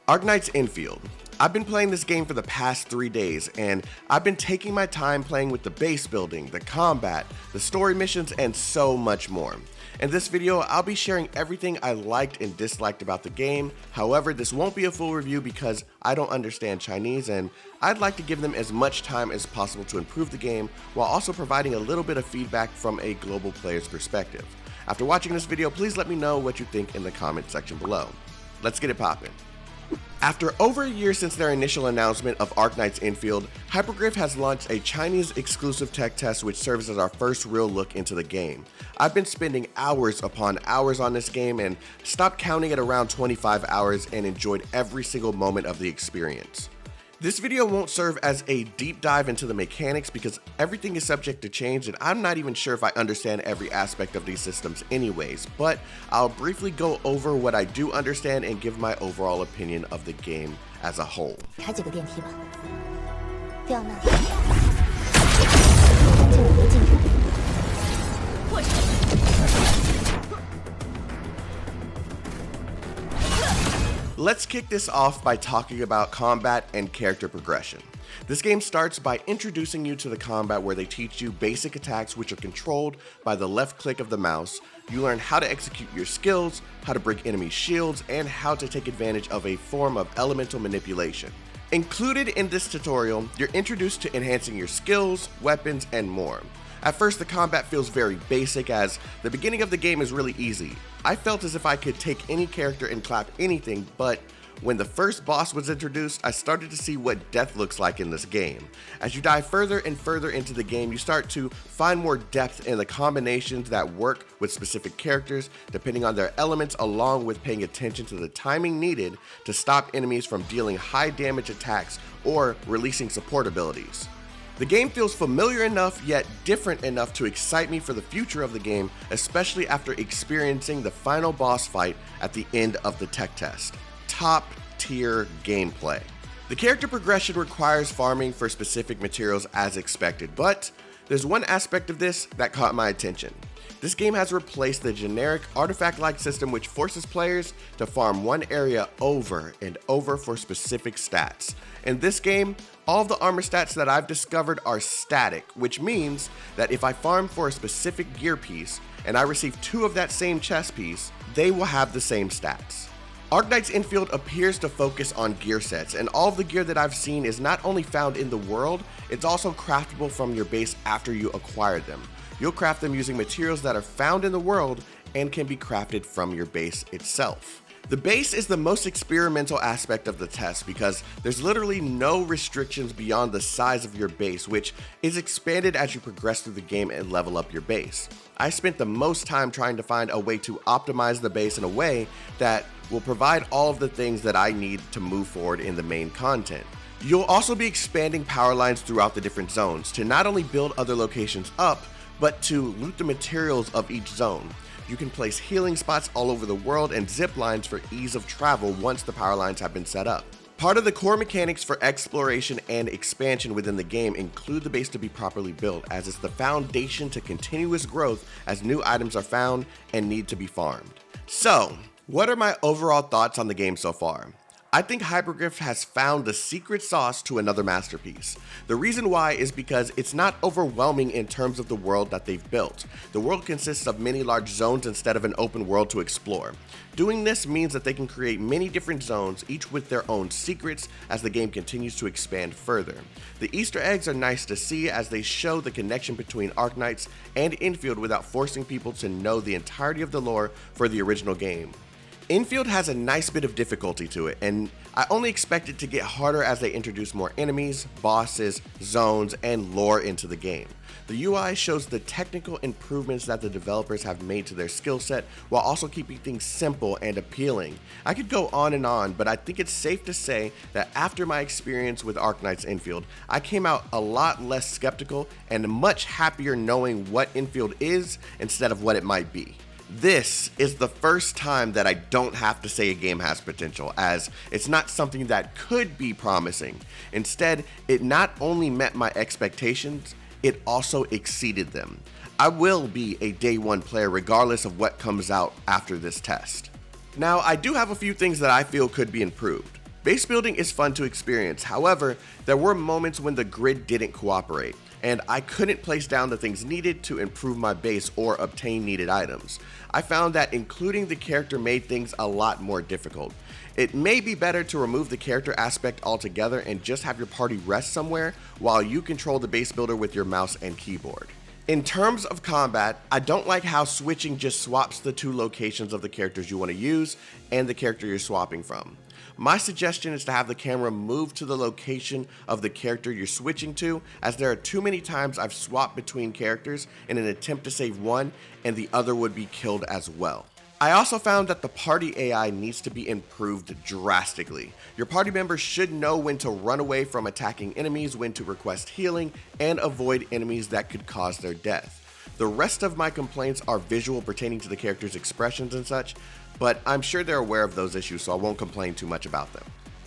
Arknights Endfield. I've been playing this game for the past 3 days, and I've been taking my time playing with the base building, the combat, the story missions, and so much more. In this video, I'll be sharing everything I liked and disliked about the game. However, this won't be a full review because I don't understand Chinese, and I'd like to give them as much time as possible to improve the game, while also providing a little bit of feedback from a global player's perspective. After watching this video, please let me know what you think in the comment section below. Let's get it poppin'. After over a year since their initial announcement of Arknights Endfield, Hypergryph has launched a Chinese exclusive tech test which serves as our first real look into the game. I've been spending hours upon hours on this game and stopped counting at around 25 hours and enjoyed every single moment of the experience. This video won't serve as a deep dive into the mechanics because everything is subject to change and I'm not even sure if I understand every aspect of these systems anyways, but I'll briefly go over what I do understand and give my overall opinion of the game as a whole. Let's kick this off by talking about combat and character progression. This game starts by introducing you to the combat where they teach you basic attacks which are controlled by the left click of the mouse. You learn how to execute your skills, how to break enemy shields, and how to take advantage of a form of elemental manipulation. Included in this tutorial, you're introduced to enhancing your skills, weapons, and more. At first, the combat feels very basic as the beginning of the game is really easy. I felt as if I could take any character and clap anything, but when the first boss was introduced, I started to see what death looks like in this game. As you dive further and further into the game, you start to find more depth in the combinations that work with specific characters, depending on their elements, along with paying attention to the timing needed to stop enemies from dealing high damage attacks or releasing support abilities. The game feels familiar enough yet different enough to excite me for the future of the game, especially after experiencing the final boss fight at the end of the tech test. Top tier gameplay. The character progression requires farming for specific materials as expected, but there's one aspect of this that caught my attention. This game has replaced the generic artifact-like system which forces players to farm one area over and over for specific stats. In this game, all of the armor stats that I've discovered are static, which means that if I farm for a specific gear piece and I receive 2 of that same chest piece, they will have the same stats. Arknights Endfield appears to focus on gear sets, and all of the gear that I've seen is not only found in the world, it's also craftable from your base after you acquire them. You'll craft them using materials that are found in the world and can be crafted from your base itself. The base is the most experimental aspect of the test because there's literally no restrictions beyond the size of your base, which is expanded as you progress through the game and level up your base. I spent the most time trying to find a way to optimize the base in a way that will provide all of the things that I need to move forward in the main content. You'll also be expanding power lines throughout the different zones to not only build other locations up, but to loot the materials of each zone. You can place healing spots all over the world and zip lines for ease of travel once the power lines have been set up. Part of the core mechanics for exploration and expansion within the game include the base to be properly built, as it's the foundation to continuous growth as new items are found and need to be farmed. So, what are my overall thoughts on the game so far? I think Hypergryph has found the secret sauce to another masterpiece. The reason why is because it's not overwhelming in terms of the world that they've built. The world consists of many large zones instead of an open world to explore. Doing this means that they can create many different zones, each with their own secrets as the game continues to expand further. The Easter eggs are nice to see as they show the connection between Arknights and Endfield without forcing people to know the entirety of the lore for the original game. Endfield has a nice bit of difficulty to it, and I only expect it to get harder as they introduce more enemies, bosses, zones, and lore into the game. The UI shows the technical improvements that the developers have made to their skill set while also keeping things simple and appealing. I could go on, but I think it's safe to say that after my experience with Arknights Endfield, I came out a lot less skeptical and much happier knowing what Endfield is instead of what it might be. This is the first time that I don't have to say a game has potential, as it's not something that could be promising. Instead, it not only met my expectations, it also exceeded them. I will be a day one player regardless of what comes out after this test. Now, I do have a few things that I feel could be improved. Base building is fun to experience, however, there were moments when the grid didn't cooperate, and I couldn't place down the things needed to improve my base or obtain needed items. I found that including the character made things a lot more difficult. It may be better to remove the character aspect altogether and just have your party rest somewhere while you control the base builder with your mouse and keyboard. In terms of combat, I don't like how switching just swaps the two locations of the characters you want to use and the character you're swapping from. My suggestion is to have the camera move to the location of the character you're switching to, as there are too many times I've swapped between characters in an attempt to save one and the other would be killed as well. I also found that the party AI needs to be improved drastically. Your party members should know when to run away from attacking enemies, when to request healing, and avoid enemies that could cause their death. The rest of my complaints are visual pertaining to the character's expressions and such, but I'm sure they're aware of those issues, so I won't complain too much about them.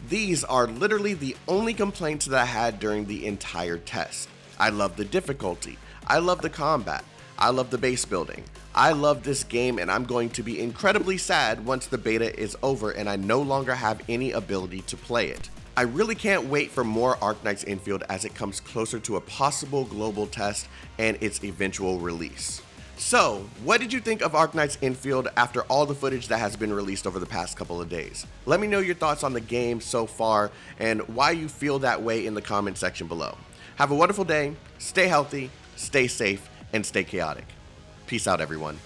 These are literally the only complaints that I had during the entire test. I love the difficulty, I love the combat, I love the base building, I love this game, and I'm going to be incredibly sad once the beta is over and I no longer have any ability to play it. I really can't wait for more Arknights Endfield as it comes closer to a possible global test and its eventual release. So, what did you think of Arknights Endfield after all the footage that has been released over the past couple of days? Let me know your thoughts on the game so far and why you feel that way in the comment section below. Have a wonderful day, stay healthy, stay safe, and stay chaotic. Peace out, everyone.